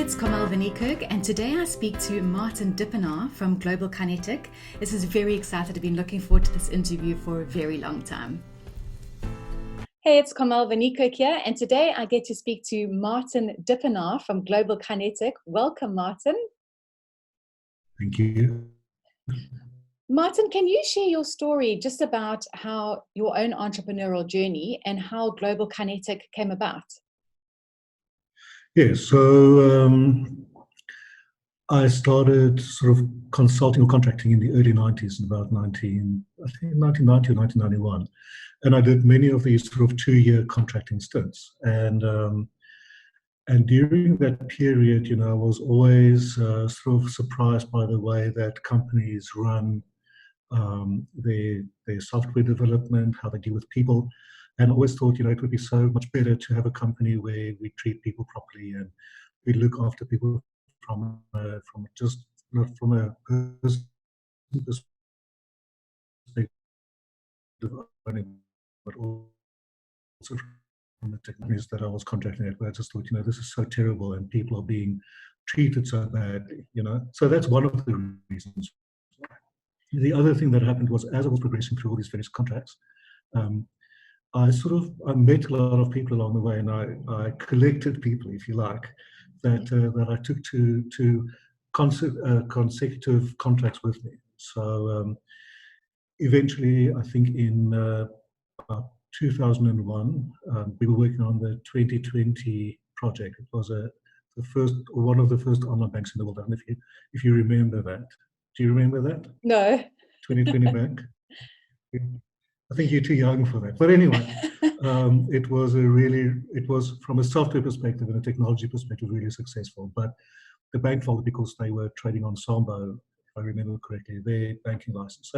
it's Carmel Van Niekerk, and today I speak to Martin Dippenaar from Global Kinetic. This is very excited. I've been looking forward to this interview for a very long time. Hey, it's Carmel Van Niekerk here, and today I get to speak to Martin Dippenaar from Global Kinetic. Welcome, Martin. Thank you. Martin, can you share your story just about how your own entrepreneurial journey and how Global Kinetic came about? Yes, so I started sort of consulting or contracting in the early 90s, in about 1990 or 1991. And I did many of these sort of 2-year contracting stints. And during that period, I was always sort of surprised by the way that companies run their software development, how they deal with people. And I always thought, it would be so much better to have a company where we treat people properly and we look after people from just not from a person perspective only, but also from the technologies that I was contracting at. Where I just thought, this is so terrible and people are being treated so badly. So that's one of the reasons. The other thing that happened was, as I was progressing through all these various contracts, I met a lot of people along the way, and I collected people, if you like, that I took to consecutive contracts with me. So eventually, I think in about 2001, we were working on the 2020 project. It was one of the first online banks in the world. And if you remember that, do you remember that? No. 2020 bank. I think you're too young for that. But anyway, it was from a software perspective and a technology perspective really successful. But the bank folded because they were trading on Sambo, if I remember correctly, their banking license.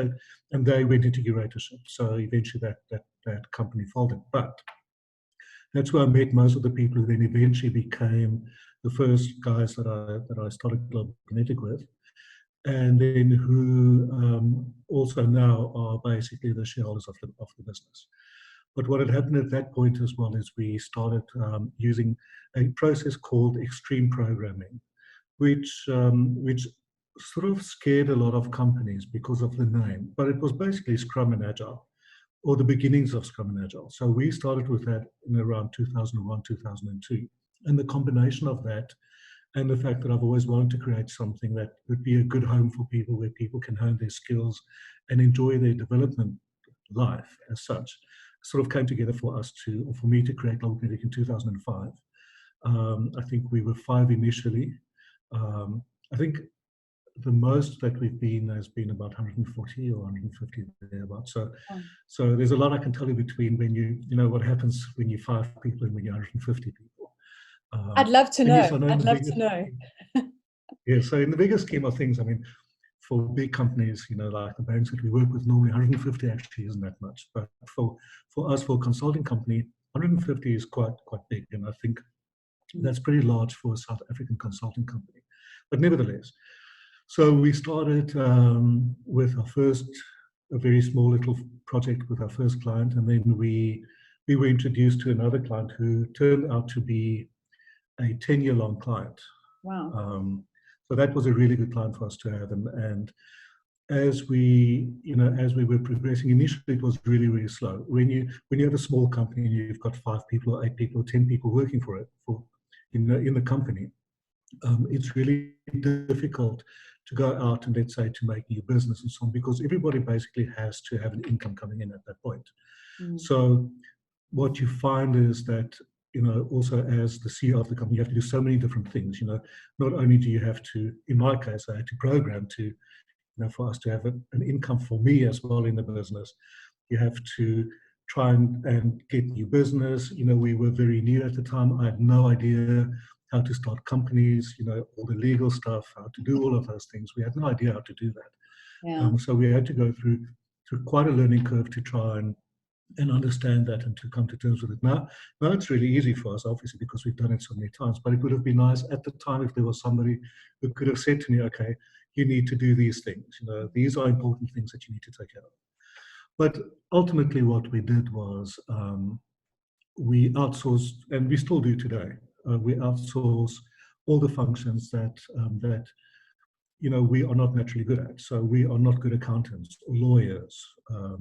And they went into curatorship. So eventually that company folded. But that's where I met most of the people who then eventually became the first guys that I started Global Kinetic with. And then who also now are basically the shareholders of the business. But what had happened at that point as well is we started using a process called extreme programming, which sort of scared a lot of companies because of the name. But it was basically Scrum and Agile, or the beginnings of Scrum and Agile. So we started with that in around 2001, 2002. And the combination of that and the fact that I've always wanted to create something that would be a good home for people, where people can hone their skills and enjoy their development life as such, sort of came together for me to create Global Kinetic in 2005. I think we were 5 initially. I think the most that we've been has been about 140 or 150 thereabouts. So there's a lot I can tell you between when what happens when you're 5 people and when you're 150 people. I'd love to know. I'd love to know. Yeah, so in the bigger scheme of things, I mean, for big companies, like the banks that we work with, normally 150 actually isn't that much. But for us, for a consulting company, 150 is quite big. And I think that's pretty large for a South African consulting company. But nevertheless, so we started with a very small little project with our first client. And then we were introduced to another client who turned out to be a 10-year-long client. Wow. So that was a really good client for us to have. And as we were progressing, initially it was really, really slow. When you have a small company and you've got 5 people or 8 people or 10 people working in the company, it's really difficult to go out and, let's say, to make new business and so on, because everybody basically has to have an income coming in at that point. So what you find is that also as the CEO of the company, you have to do so many different things. Not only do you have to, in my case, I had to program to, for us to have an income for me as well in the business. You have to try and get new business. We were very new at the time. I had no idea how to start companies, all the legal stuff, how to do all of those things. We had no idea how to do that. Yeah. So we had to go through quite a learning curve to try and understand that and to come to terms with it. Now it's really easy for us, obviously, because we've done it so many times. But it would have been nice at the time if there was somebody who could have said to me, okay, you need to do these things. These are important things that you need to take care of. But ultimately what we did was we outsourced, and we still do today, we outsource all the functions that we are not naturally good at. So we are not good accountants or lawyers, or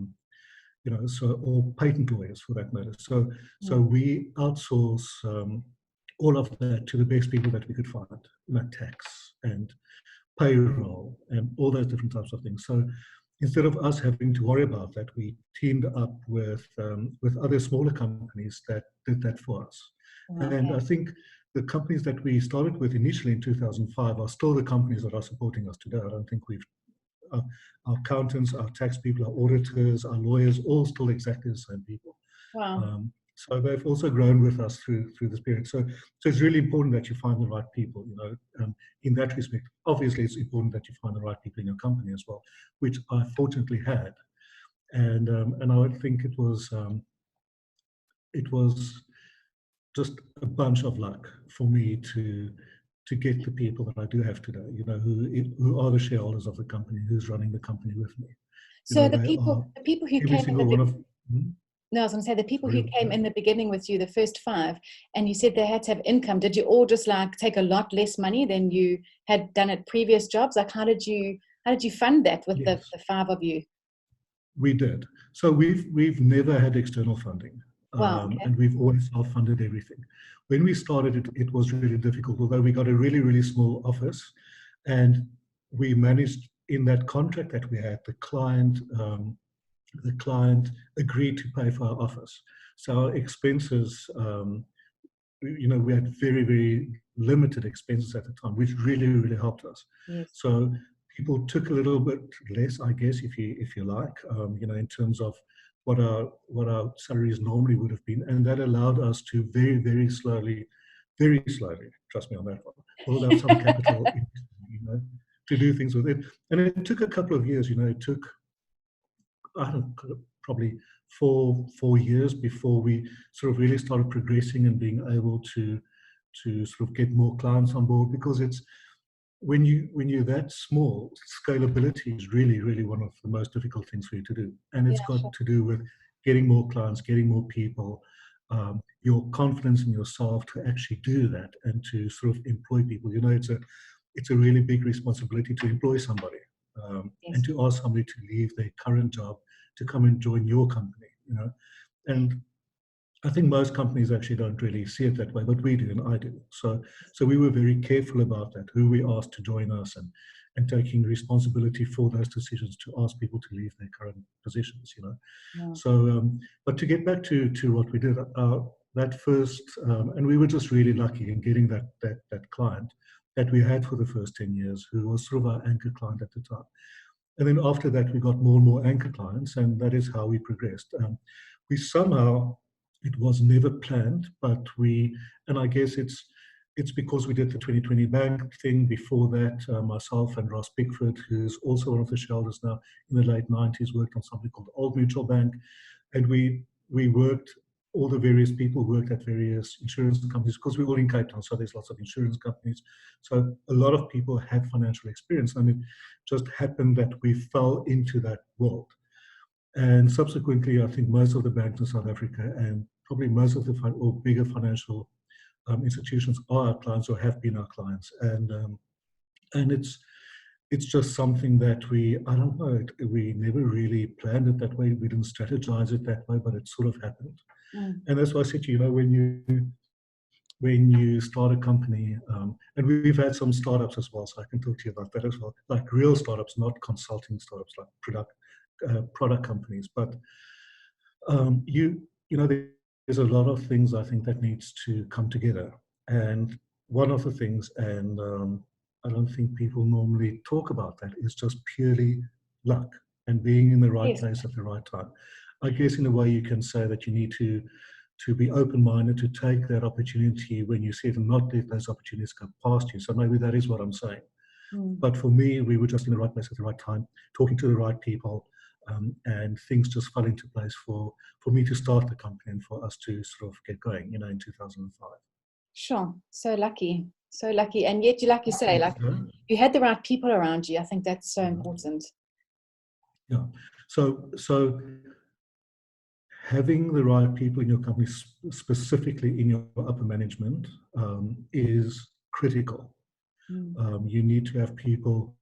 patent lawyers for that matter. So we outsource all of that to the best people that we could find, tax and payroll and all those different types of things. So instead of us having to worry about that, we teamed up with other smaller companies that did that for us. Okay. And I think the companies that we started with initially in 2005 are still the companies that are supporting us today. I don't think our accountants, our tax people, our auditors, our lawyers, all still exactly the same people. Wow. So they've also grown with us through this period. So it's really important that you find the right people, in that respect. Obviously, it's important that you find the right people in your company as well, which I fortunately had. And I would think it was just a bunch of luck for me to get the people that I do have today, who are the shareholders of the company, who's running the company with me. So the people who came in No, I was going to say the people who came in the beginning with you, the first 5, and you said they had to have income. Did you all just take a lot less money than you had done at previous jobs? Like, how did you fund that with the 5 of you? We did. So we've never had external funding. Wow, okay. And we've always self-funded everything. When we started, it was really difficult, although we got a really, really small office, and we managed in that contract that we had, the client agreed to pay for our office. So our expenses, we had very, very limited expenses at the time, which really, really helped us. Yes. So people took a little bit less, I guess, if you like, in terms of what our salaries normally would have been, and that allowed us to very, very slowly, trust me on that one, build up some capital, to do things with it. And it took a couple of years. It took, I don't know, probably 4 years before we sort of really started progressing and being able to sort of get more clients on board, because it's when you're that small, scalability is really, really one of the most difficult things for you to do. And it's got to do with getting more clients, getting more people, your confidence in yourself to actually do that and to sort of employ people. It's a really big responsibility to employ somebody, and to ask somebody to leave their current job to come and join your company, And I think most companies actually don't really see it that way, but we do, and I do. So we were very careful about that, who we asked to join us, and taking responsibility for those decisions to ask people to leave their current positions, Yeah. So, but to get back to what we did, that first, and we were just really lucky in getting that client that we had for the first 10 years, who was sort of our anchor client at the time. And then after that, we got more and more anchor clients, and that is how we progressed. We somehow, it was never planned, but and I guess it's because we did the 2020 bank thing. Before that, myself and Ross Pickford, who's also one of the shareholders now, in the late 90s, worked on something called Old Mutual Bank. And we worked, all the various people worked at various insurance companies, because we're all in Cape Town, so there's lots of insurance companies. So a lot of people had financial experience, and it just happened that we fell into that world. And subsequently, I think most of the banks in South Africa, and probably most of the bigger financial institutions, are our clients or have been our clients. And it's just something that I don't know, we never really planned it that way. We didn't strategize it that way, but it sort of happened. And that's why I said to you, when you start a company, and we've had some startups as well, so I can talk to you about that as well, like real startups, not consulting startups, like product companies. But there's a lot of things I think that needs to come together. And one of the things, and I don't think people normally talk about that, is just purely luck and being in the right place at the right time. I guess in a way you can say that you need to be open-minded, to take that opportunity when you see it, and not let those opportunities go past you. So maybe that is what I'm saying. But for me, we were just in the right place at the right time, talking to the right people, and things just fell into place for me to start the company and for us to sort of get going, in 2005. Sure. So lucky. And yet, like you say, you had the right people around you. I think that's so important. Yeah. So having the right people in your company, specifically in your upper management, is critical. You need to have people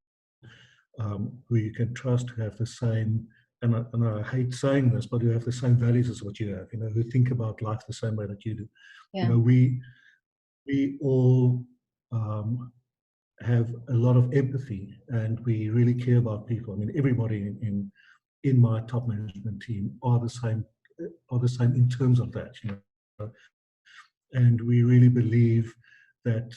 who you can trust, who have the same, and I hate saying this, but who have the same values as what you have, who think about life the same way that you do. Yeah. We all have a lot of empathy, and we really care about people. I mean, everybody in my top management team are the same in terms of that, and we really believe that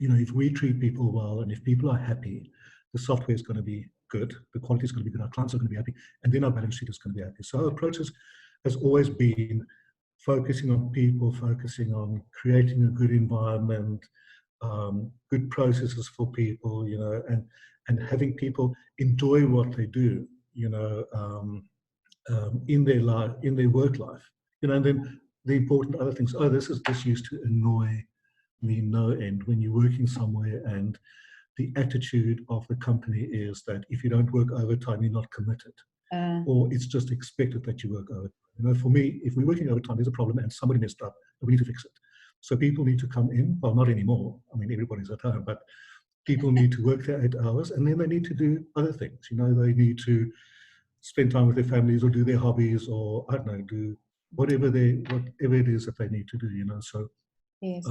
if we treat people well and if people are happy, the software is going to be good, the quality is going to be good, our clients are going to be happy, and then our balance sheet is going to be happy. So our approach has always been focusing on people, focusing on creating a good environment, good processes for people, and having people enjoy what they do, in their life, in their work life, and then the important other things. Oh, this used to annoy me no end when you're working somewhere and the attitude of the company is that if you don't work overtime, you're not committed, or it's just expected that you work overtime. For me, if we're working overtime, there's a problem and somebody messed up, and we need to fix it. So people need to come in. Well, not anymore. I mean, everybody's at home, but people need to work their 8 hours, and then they need to do other things. They need to spend time with their families or do their hobbies, or I don't know, do whatever it is that they need to do. So Yes.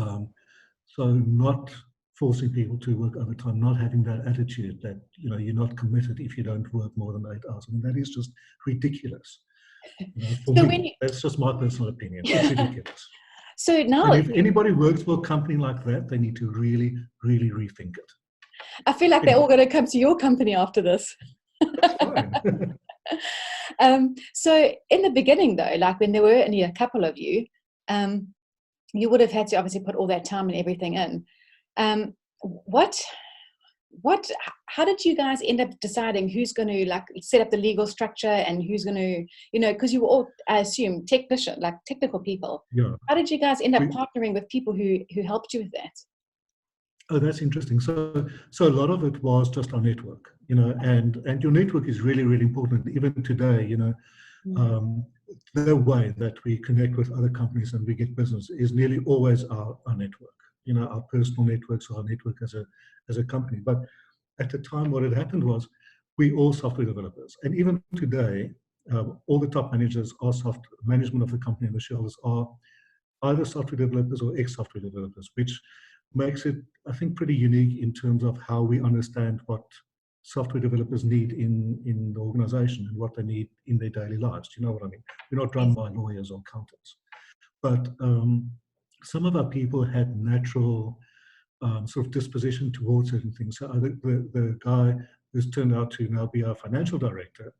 So not forcing people to work overtime, not having that attitude that you're not committed if you don't work more than 8 hours. I mean, that is just ridiculous. For So me, that's just my personal opinion. It's ridiculous. So now, and if anybody works for a company like that, they need to really, really rethink it. I feel like they're all going to come to your company after this. That's fine. So in the beginning, though, like when there were only a couple of you, you would have had to obviously put all that time and everything in. How did you guys end up deciding who's going to like set up the legal structure and who's going to, because you were all, I assume, technical people. Yeah. How did you guys end up partnering with people who helped you with that? Oh, that's interesting. So a lot of it was just our network, and your network is really, really important. Even today, the way that we connect with other companies and we get business is nearly always our network, our personal networks, our network as a company. But at the time, what had happened was we all software developers, and even today, all the top managers are management of the company and the shareholders are either software developers or ex-software developers, which makes it, I think, pretty unique in terms of how we understand what software developers need in the organization and what they need in their daily lives. Do you know what I mean? We're not run by lawyers or accountants. But some of our people had natural sort of disposition towards certain things. So the guy who's turned out to now be our financial director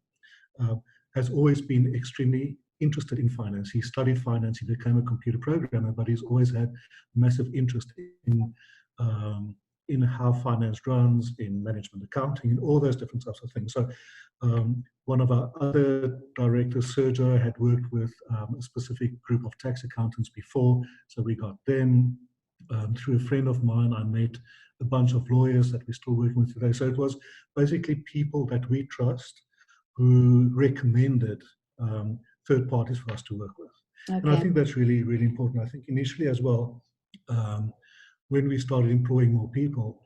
has always been extremely interested in finance. He studied finance, he became a computer programmer, but he's always had massive interest in how finance runs, in management accounting, and all those different types of things. So one of our other directors, Sergio, had worked with a specific group of tax accountants before, so we got them. Through a friend of mine, I met a bunch of lawyers that we're still working with today. So it was basically people that we trust who recommended third parties for us to work with. Okay. And I think that's really, really important. I think initially as well, when we started employing more people,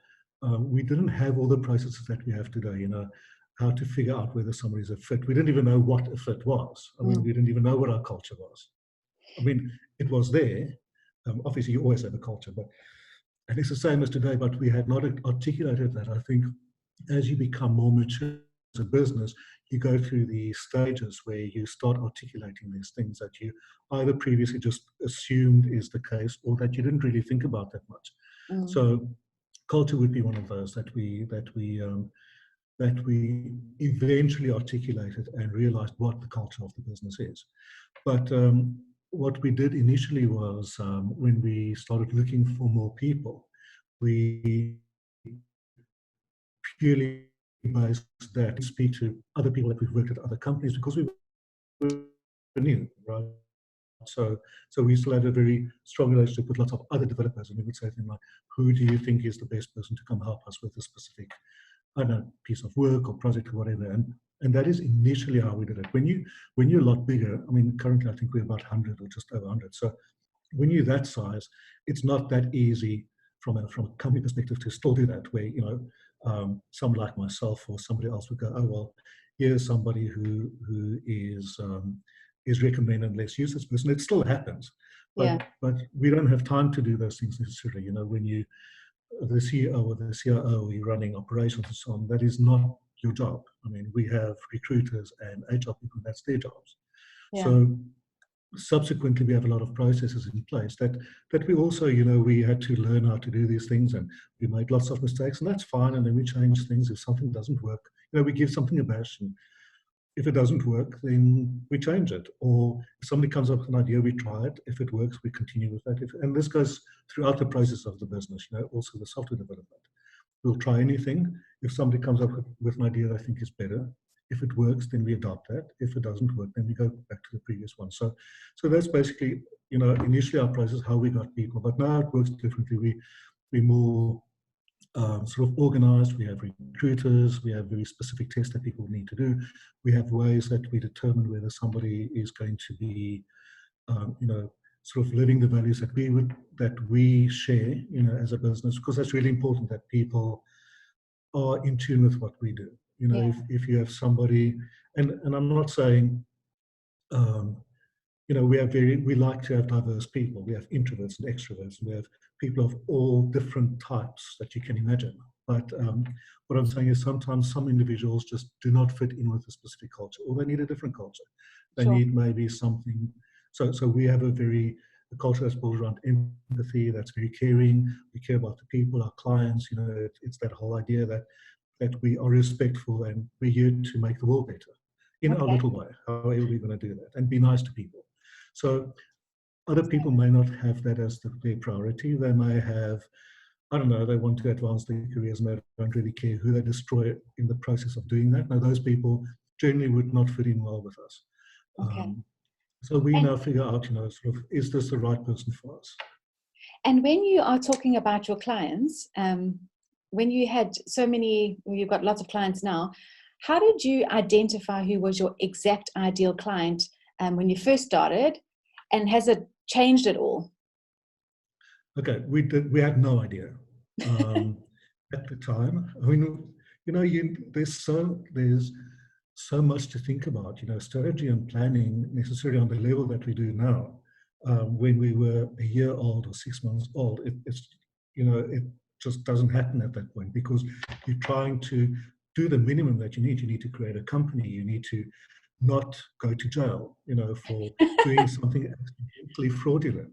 we didn't have all the processes that we have today, how to figure out whether somebody's a fit. We didn't even know what a fit was. I mean, we didn't even know what our culture was. I mean, it was there. Obviously, you always have a culture, and it's the same as today, but we had not articulated that. I think as you become more mature as a business, you go through the stages where you start articulating these things that you either previously just assumed is the case or that you didn't really think about that much. So culture would be one of those that we eventually articulated and realized what the culture of the business is. But what we did initially was when we started looking for more people, we purely based that speak to other people that we've worked at other companies because we were new, right? So we still had a very strong relationship with lots of other developers, and we would say things like, who do you think is the best person to come help us with a specific, I don't know, piece of work or project or whatever. And that is initially how we did it. When you're a lot bigger, I mean, currently I think we're about 100 or just over 100. So when you're that size, it's not that easy from a company perspective to still do that, where someone like myself or somebody else would go, oh well, here's somebody who is recommended, let's use this person. It still happens, Yeah. but we don't have time to do those things necessarily. When you the CEO or the CIO, you're running operations and so on, that is not your job. I mean, we have recruiters and HR people, that's their jobs. Yeah. So subsequently, we have a lot of processes in place that we also, we had to learn how to do these things, and we made lots of mistakes, and that's fine. And then we change things if something doesn't work. We give something a bash, and if it doesn't work, then we change it. Or if somebody comes up with an idea, we try it. If it works, we continue with that. And this goes throughout the process of the business, also the software development. We'll try anything. If somebody comes up with an idea that I think is better, if it works, then we adopt that. If it doesn't work, then we go back to the previous one. So that's basically, initially our process, how we got people. But now it works differently. We're more sort of organized. We have recruiters. We have very specific tests that people need to do. We have ways that we determine whether somebody is going to be, sort of living the values that we share, as a business, because that's really important that people are in tune with what we do. Yeah. If you have somebody, and I'm not saying, we like to have diverse people. We have introverts and extroverts, and we have people of all different types that you can imagine. But what I'm saying is sometimes some individuals just do not fit in with a specific culture, or they need a different culture. They need maybe something. So we have a culture that's built around empathy, that's very caring. We care about the people, our clients. It's that whole idea that we are respectful and we're here to make the world better in our little way, however we're going to do that, and be nice to people. So other people may not have that as their priority. They may have, I don't know, they want to advance their careers and they don't really care who they destroy in the process of doing that. Now, those people generally would not fit in well with us. Okay. So we now figure out, sort of, is this the right person for us? And when you are talking about your clients, when you had you've got lots of clients now, how did you identify who was your exact ideal client when you first started, and has it changed at all? Okay, we had no idea at the time. I mean, there's so much to think about. Strategy and planning necessarily on the level that we do now. When we were a year old or 6 months old, it just doesn't happen at that point, because you're trying to do the minimum that you need. You need to create a company. You need to not go to jail, for doing something accidentally fraudulent,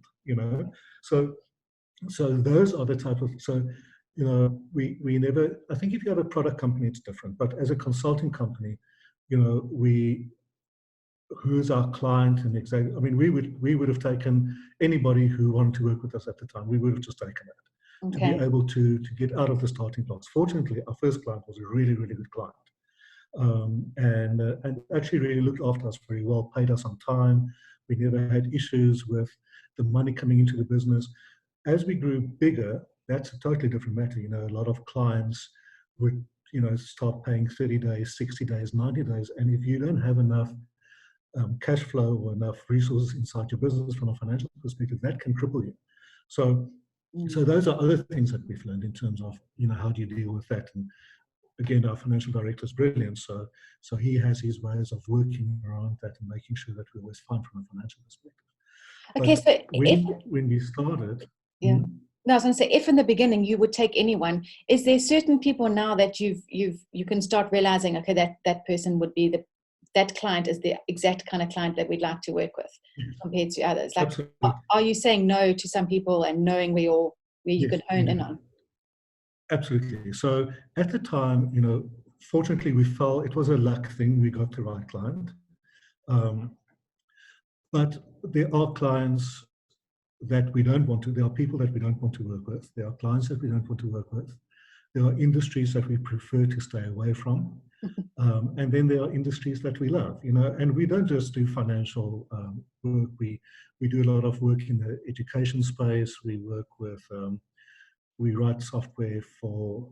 So those are the type of, we never, I think if you have a product company, it's different. But as a consulting company, who's our client and exactly, I mean, we would have taken anybody who wanted to work with us at the time. We would have just taken that. To be able to get out of the starting blocks. Fortunately, our first client was a really, really good client. And actually really looked after us very well, paid us on time. We never had issues with the money coming into the business. As we grew bigger, that's a totally different matter. A lot of clients would, start paying 30 days, 60 days, 90 days. And if you don't have enough cash flow or enough resources inside your business from a financial perspective, that can cripple you. So those are other things that we've learned in terms of, how do you deal with that? And again, our financial director is brilliant. So he has his ways of working around that and making sure that we're always fine from a financial perspective. Okay, but so when we started, no, I was going to say, if in the beginning you would take anyone, is there certain people now that you can start realizing, okay, that person would be that client is the exact kind of client that we'd like to work with compared to others? Like, are you saying no to some people and knowing where you could hone in on? Absolutely. So at the time, fortunately it was a luck thing. We got the right client. But there are clients that we don't want to, there are people that we don't want to work with. There are clients that we don't want to work with. There are industries that we prefer to stay away from. And then there are industries that we love, and we don't just do financial work. We do a lot of work in the education space. We work with, we write software for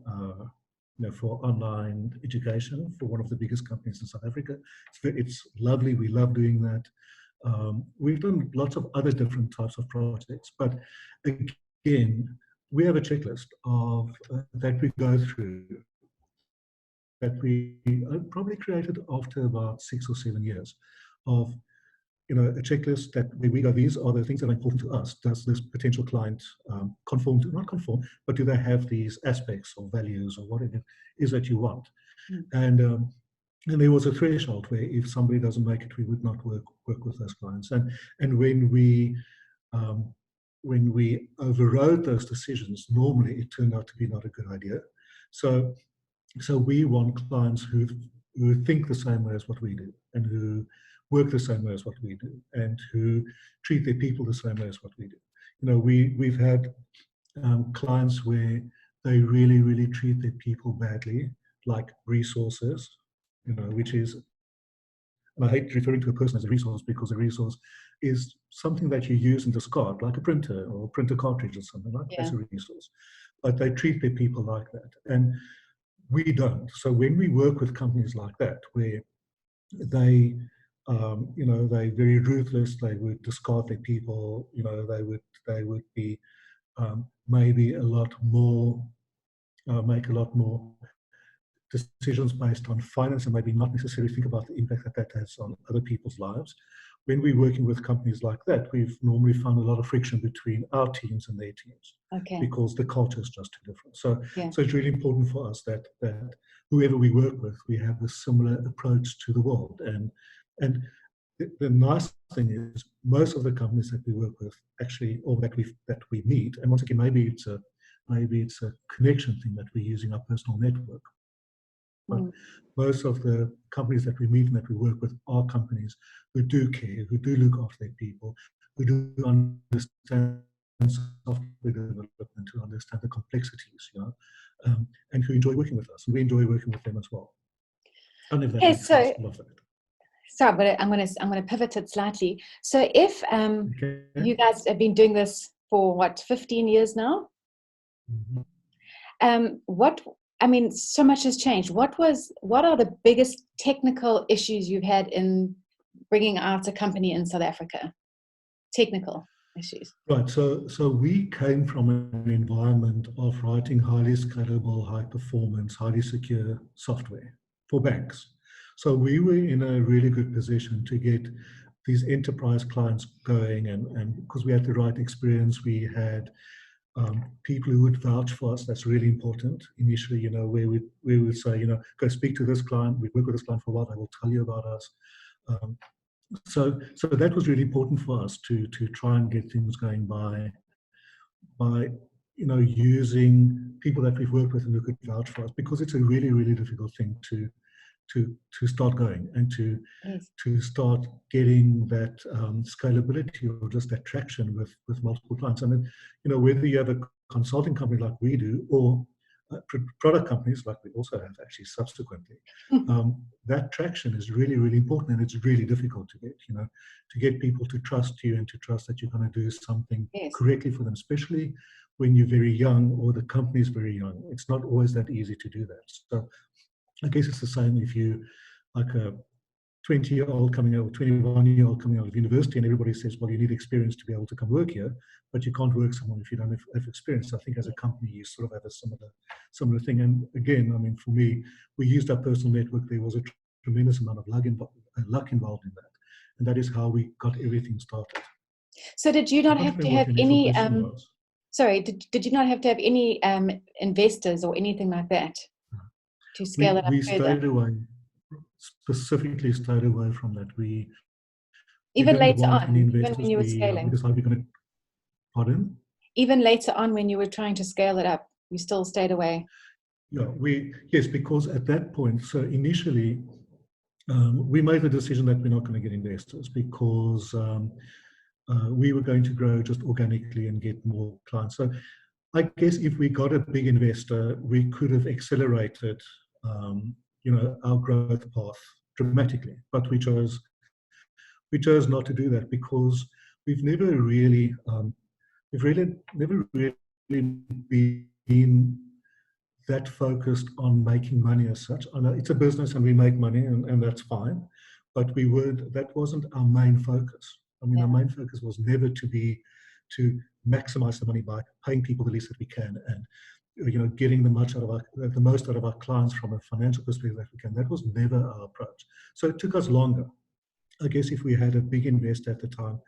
online education for one of the biggest companies in South Africa. It's lovely. We love doing that. We've done lots of other different types of projects, but again, we have a checklist of that we go through, that we probably created after about 6 or 7 years of, a checklist that where we go, these are the things that are important to us. Does this potential client conform to, not conform, but do they have these aspects or values or whatever it is that you want? Mm. And there was a threshold where if somebody doesn't make it, we would not work with those clients. And when we overrode those decisions, normally it turned out to be not a good idea. So we want clients who think the same way as what we do, and who work the same way as what we do, and who treat their people the same way as what we do. We've had clients where they really, really treat their people badly, like resources, which is, and I hate referring to a person as a resource, because a resource is something that you use and discard, like a printer or a printer cartridge or something like that. That's a resource. But they treat their people like that. And we don't. So when we work with companies like that, where they, they're very ruthless, they would discard their people, they would be maybe a lot more, make a lot more decisions based on finance, and maybe not necessarily think about the impact that has on other people's lives. When we're working with companies like that, we've normally found a lot of friction between our teams and their teams, because the culture is just too different. So it's really important for us that whoever we work with, we have a similar approach to the world. And the nice thing is, most of the companies that we work with actually, or that we meet, and once again, maybe it's a connection thing that we're using our personal network. But most of the companies that we meet and that we work with are companies who do care, who do look after their people, who do understand software development, who understand the complexities, and who enjoy working with us. And we enjoy working with them as well. I don't know if that makes sense. I love that. Sorry, but I'm going to pivot it slightly. So if you guys have been doing this for what, 15 years now? Mm-hmm. So much has changed. What are the biggest technical issues you've had in bringing out a company in South Africa? Technical issues. Right. So we came from an environment of writing highly scalable, high performance, highly secure software for banks. So we were in a really good position to get these enterprise clients going, and because we had the right experience, we had people who would vouch for us. That's really important initially, where we would say, go speak to this client. We work with this client for a while. They will tell you about us. So that was really important for us to try and get things going by using people that we've worked with and who could vouch for us, because it's a really, really difficult thing to start going and to start getting that scalability, or just that traction with multiple clients. I mean, whether you have a consulting company like we do, or product companies like we also have actually subsequently, that traction is really, really important, and it's really difficult to get, to get people to trust you and to trust that you're going to do something correctly for them, especially when you're very young or the company is very young. It's not always that easy to do that. So I guess it's the same if you, like a 20-year-old coming out, or 21-year-old coming out of university, and everybody says, well, you need experience to be able to come work here, but you can't work somewhere if you don't have experience. I think as a company, you sort of have a similar thing. And again, I mean, for me, we used our personal network. There was a tremendous amount of luck involved in that. And that is how we got everything started. So did you not have to have any, did you not have to have any investors or anything like that to scale it up further? Specifically stayed away from that. We even later on, even when you were scaling. We decided we're going to, pardon? Even later on, when you were trying to scale it up, you still stayed away. Yeah, yes, because at that point, so initially, we made the decision that we're not going to get investors, because we were going to grow just organically and get more clients. So I guess if we got a big investor, we could have accelerated our growth path dramatically, but we chose not to do that, because we've never really been that focused on making money as such. I know it's a business and we make money, and that's fine, but that wasn't our main focus. I mean, our main focus was never to be to maximize the money by paying people the least that we can, and getting the most out of our clients from a financial perspective that we can. That was never our approach. So it took us longer. I guess if we had a big investor at the time,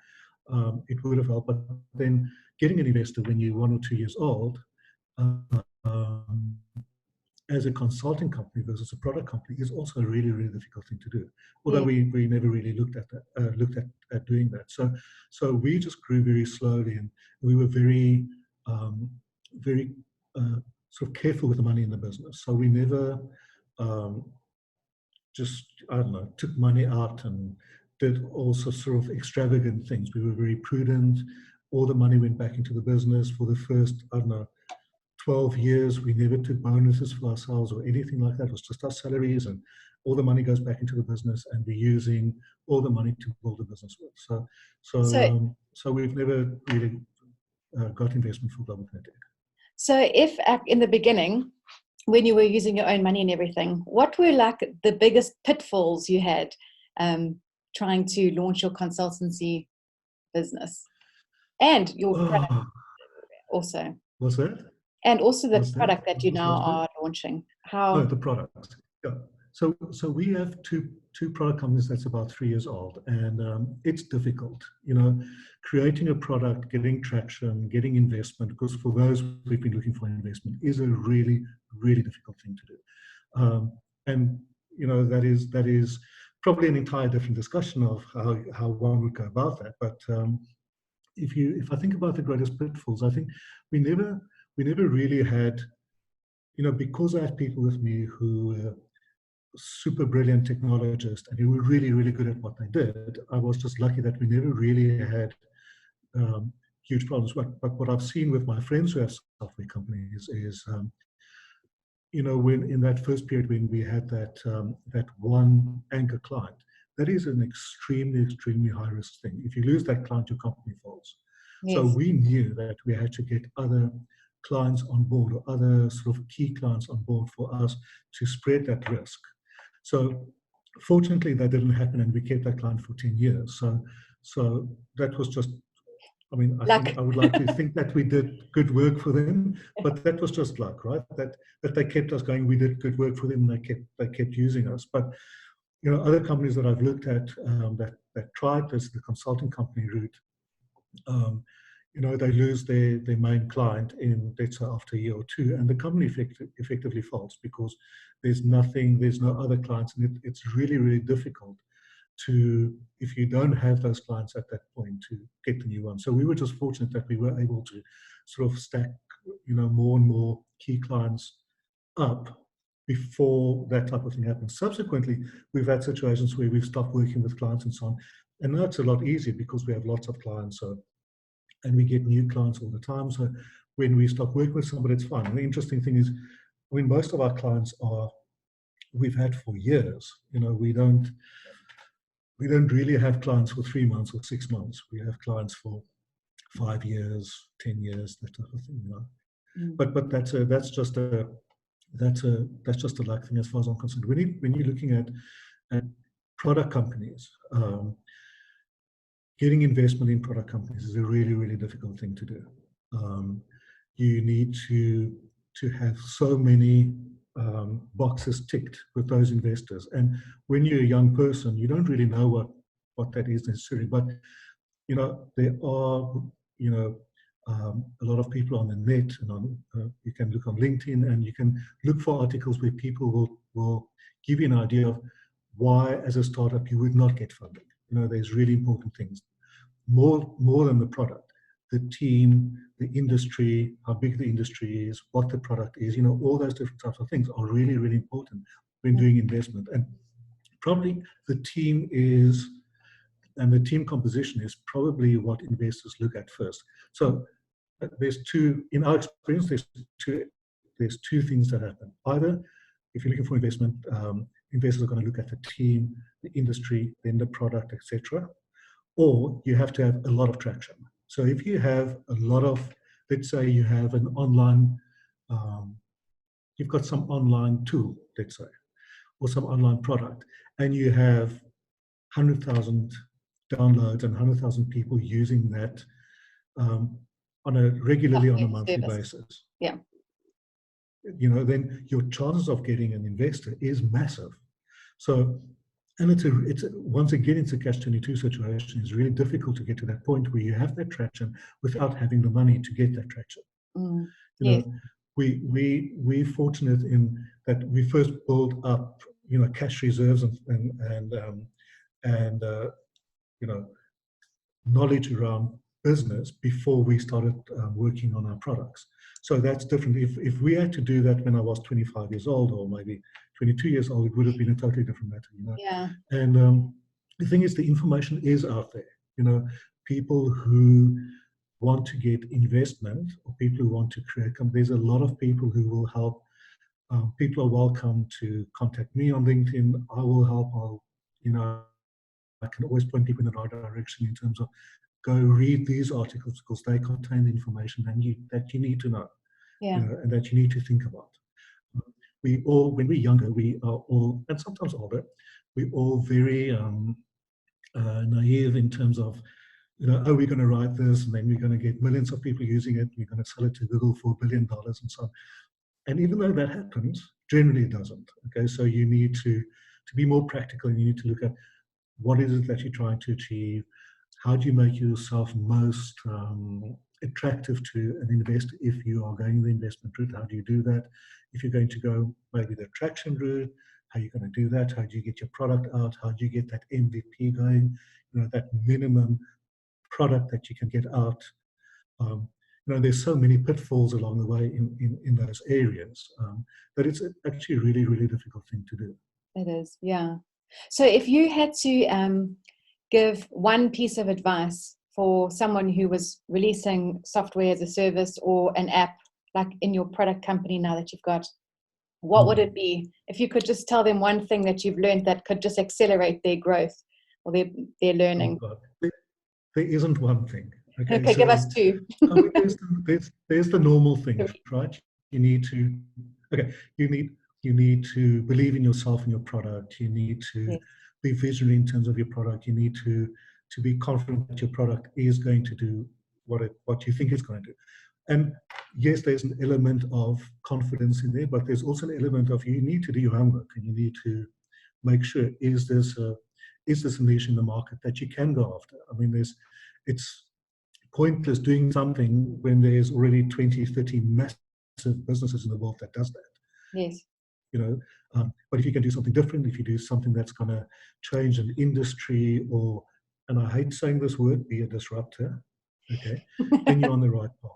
it would have helped. But then getting an investor when you're 1 or 2 years old, um, as a consulting company versus a product company, is also a really, really difficult thing to do. Although we never really looked at doing that. So we just grew very slowly, and we were very sort of careful with the money in the business. So we never just, I don't know, took money out and did also sort of extravagant things. We were very prudent. All the money went back into the business. For the first, I don't know, 12 years, we never took bonuses for ourselves or anything like that. It was just our salaries, and all the money goes back into the business, and we're using all the money to build a business with. So we've never really got investment from Global Kinetic. So if in the beginning, when you were using your own money and everything, what were like the biggest pitfalls you had trying to launch your consultancy business and your product also? What's that? And also the product that you now are launching. How? Oh, the product. Yeah. So we have two product companies that's about 3 years old, and it's difficult, creating a product, getting traction, getting investment, because for those we've been looking for investment is a really, really difficult thing to do. And that is probably an entire different discussion of how one would go about that. But if I think about the greatest pitfalls, I think we never really had, because I had people with me who were super brilliant technologists and who were really, really good at what they did. I was just lucky that we never really had huge problems. But what I've seen with my friends who have software companies is, when in that first period when we had that one anchor client, that is an extremely, extremely high risk thing. If you lose that client, your company falls. Yes. So we knew that we had to get other clients on board, or other sort of key clients on board, for us to spread that risk. So fortunately that didn't happen, and we kept that client for 10 years. So that was just, I would like to think that we did good work for them, but that was just luck, right? That they kept us going. We did good work for them, and they kept using us. But other companies that I've looked at that tried this, the consulting company route, they lose their main client in, let's say, after a year or two, and the company effectively falls because there's no other clients, and it's really, really difficult to, if you don't have those clients at that point, to get the new one. So we were just fortunate that we were able to sort of stack, more and more key clients up before that type of thing happens. Subsequently, we've had situations where we've stopped working with clients and so on, and now it's a lot easier because we have lots of clients, and we get new clients all the time. So when we stop working with somebody, it's fine. And the interesting thing is, most of our clients we've had for years. We don't really have clients for 3 months or 6 months. We have clients for 5 years, 10 years, that type of thing. But that's just a luck thing as far as I'm concerned. When you're looking at product companies, getting investment in product companies is a really, really difficult thing to do. You need to have so many boxes ticked with those investors. And when you're a young person, you don't really know what that is necessarily. But there are a lot of people on the net, and you can look on LinkedIn, and you can look for articles where people will give you an idea of why, as a startup, you would not get funding. There's really important things, more than the product, the team, the industry, how big the industry is, what the product is. All those different types of things are really, really important when doing investment. And probably the team composition is probably what investors look at first. So in our experience, there's two things that happen. Either if you're looking for investment, investors are going to look at the team, the industry, then the product, etc. Or you have to have a lot of traction. So if you have a lot of, let's say you have an online, you've got some online tool, let's say, or some online product, and you have 100,000 downloads and 100,000 people using that on a regularly on a Software monthly service. basis, Yeah. then your chances of getting an investor is massive. So, and it's once again, it's a catch-22 situation. It's really difficult to get to that point where you have that traction without having the money to get that traction. Yes. We're fortunate in that we first built up, cash reserves and knowledge around business before we started working on our products. So that's different. If we had to do that when I was 25 years old or maybe 22 years old, it would have been a totally different matter. Yeah. And the thing is, the information is out there. People who want to get investment or people who want to create there's a lot of people who will help. People are welcome to contact me on LinkedIn. I will help. I can always point people in the right direction in terms of go read these articles because they contain the information that you need to know, Yeah. and that you need to think about. We all, when we're younger, we are all, and sometimes older, we're all very naive in terms of, oh, we're going to write this and then we're going to get millions of people using it. We're going to sell it to Google for $1 billion and so on. And even though that happens, generally it doesn't. Okay, so you need to be more practical, and you need to look at what is it that you're trying to achieve. How do you make yourself most attractive to an investor if you are going the investment route? How do you do that? If you're going to go maybe the attraction route, how are you going to do that? How do you get your product out? How do you get that MVP going? That minimum product that you can get out. There's so many pitfalls along the way in those areas that it's actually a really, really difficult thing to do. It is, yeah. So if you had to give one piece of advice for someone who was releasing software as a service or an app, like in your product company now that you've got, what would it be? If you could just tell them one thing that you've learned that could just accelerate their growth or their learning. Oh, there isn't one thing. Okay, so, give us two. I mean, there's the normal things, right? You need to believe in yourself and your product. You need to be visionary in terms of your product. You need to be confident that your product is going to do what you think it's going to do. And yes, there's an element of confidence in there, but there's also an element of you need to do your homework and you need to make sure, is this a niche in the market that you can go after? I mean, it's pointless doing something when there's already 20, 30 massive businesses in the world that does that. Yes. But if you can do something different, if you do something that's going to change an industry and I hate saying this word, be a disruptor, okay, then you're on the right path.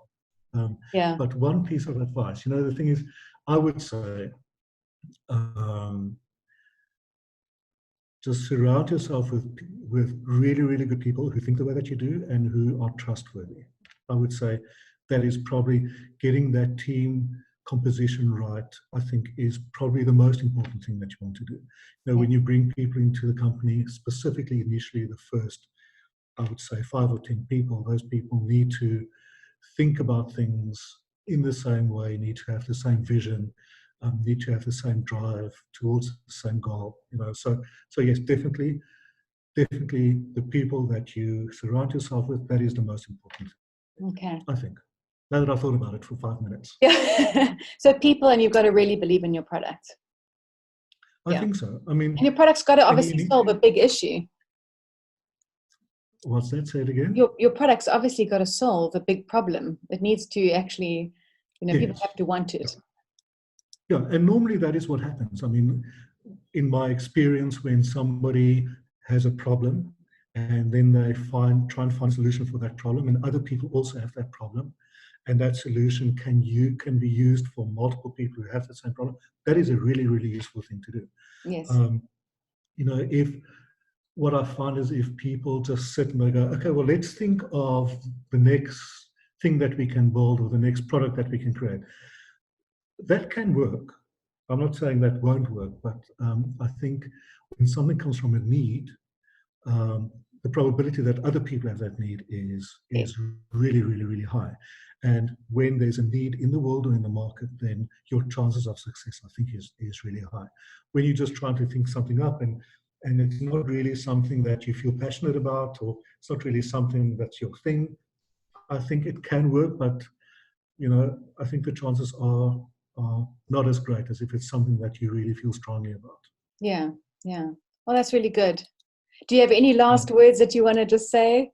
But one piece of advice, the thing is, I would say, just surround yourself with really, really good people who think the way that you do and who are trustworthy. I would say that is probably getting that team composition right, I think, is probably the most important thing that you want to do. When you bring people into the company, specifically initially the first, I would say 5 or 10 people, those people need to think about things in the same way, need to have the same vision, need to have the same drive towards the same goal. So yes, definitely the people that you surround yourself with, that is the most important thing. Okay. I think. Now that I've thought about it for 5 minutes. Yeah. So people, and you've got to really believe in your product. I think so. I mean, and your product's got to obviously solve a big issue. What's that? Say it again. Your product's obviously got to solve a big problem. It needs to actually, people have to want it. Yeah, and normally that is what happens. I mean, in my experience, when somebody has a problem and then they try and find a solution for that problem, and other people also have that problem, and that solution can be used for multiple people who have the same problem, that is a really, really useful thing to do. Yes. If what I find is if people just sit and they go, okay, well, let's think of the next thing that we can build or the next product that we can create. That can work. I'm not saying that won't work, but I think when something comes from a need, the probability that other people have that need is really, really, really high. And when there's a need in the world or in the market, then your chances of success, I think, is really high. When you're just trying to think something up and it's not really something that you feel passionate about, or it's not really something that's your thing, I think it can work, but I think the chances are not as great as if it's something that you really feel strongly about. Yeah, yeah. Well, that's really good. Do you have any last words that you want to just say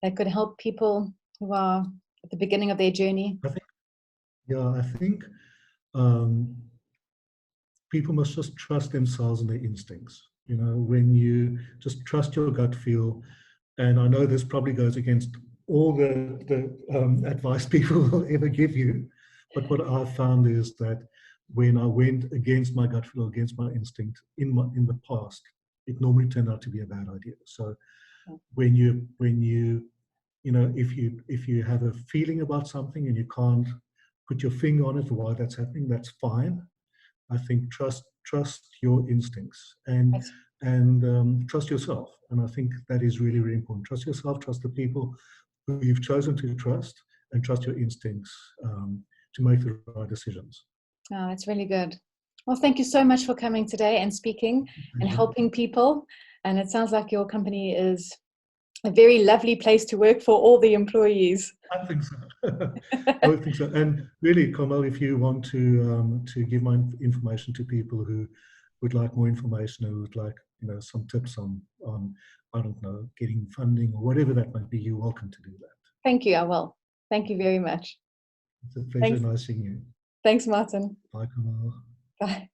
that could help people who are at the beginning of their journey? I think um, people must just trust themselves and their instincts. When you just trust your gut feel, and I know this probably goes against all the advice people will ever give you, but what I've found is that when I went against my gut feel, against my instinct in the past, it normally turned out to be a bad idea. So when you if you have a feeling about something and you can't put your finger on it or why that's happening, that's fine. I think trust your instincts and trust yourself. And I think that is really, really important. Trust yourself, trust the people who you've chosen to trust, and trust your instincts to make the right decisions. Oh, that's really good. Well, thank you so much for coming today and speaking and helping people. And it sounds like your company is a very lovely place to work for all the employees. I think so. I would think so. And really, Carmel, if you want to give my information to people who would like more information, or would like some tips on I don't know, getting funding or whatever that might be, you're welcome to do that. Thank you. I will. Thank you very much. It's a pleasure. Nice seeing you. Thanks, Martin. Bye, Carmel. Bye.